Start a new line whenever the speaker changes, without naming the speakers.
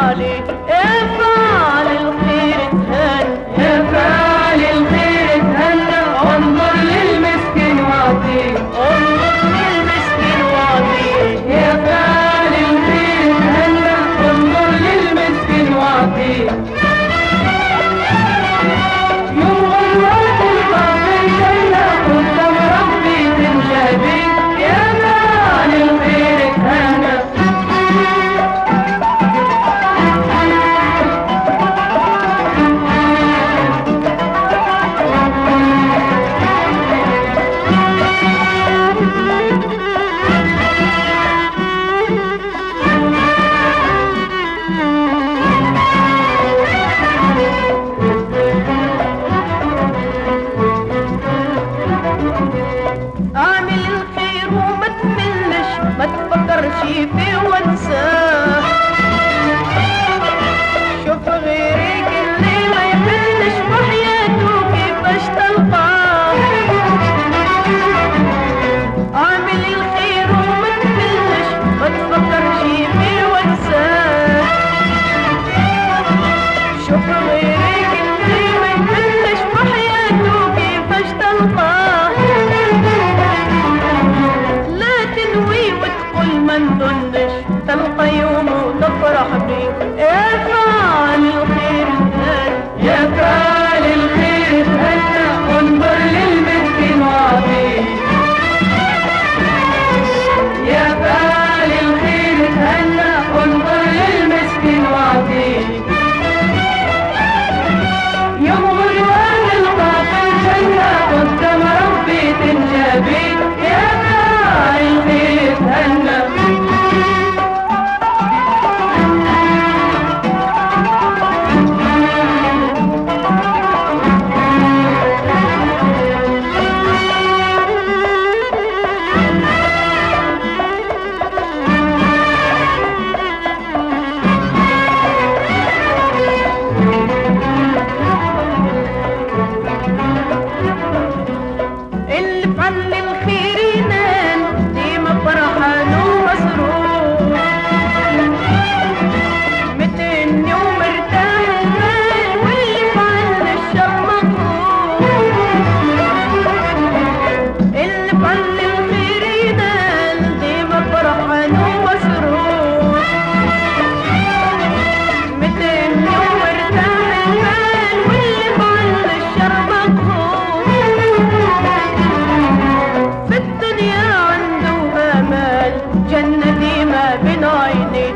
فعلي يا فعل الخير اتهنى، يا فعل الخير اتهنى، انظر للمسكين واعطيه، انظر للمسكين واعطيه، يا فعل الخير اتهنى، انظر للمسكين واعطيه. يوم غلوات الباطل جنة قدام ربي تنجابي، يا فعل الخير اتهنى. اعمل الخير وما تملش، ما تفكرش فيه وانساه، شوف غيرك اللي ما يملش وحياته كيفاش تلقاه. اعمل الخير وما تملش، ما تفكرش فيه وانساه، شوف غيرك اللي ما يملش وحياته كيفاش تلقاه. لا تنوي وتقول ما نظنش، تلقى يوم وتفرح بيه، يا فعل الخير اتهنى، يا فعل الخير اتهنى، انظر للمسكين واعطيه، يا فعل الخير اتهنى، انظر للمسكين واعطيه. يوم غلوان الباطل جنة قدام ربي تنجابي، يا فاعل الخير اتهنى. اللي فعل الخير ينال ديما فرحان ومسرور، متهني ومرتاح البال، واللي فعل الشر مغرور. اللي فعل الخير ينال ديما فرحان ومسرور، متهني ومرتاح البال، واللي فعل الشر مغرور. في الدنيا عنده امال، جنة ديما بين عينيه،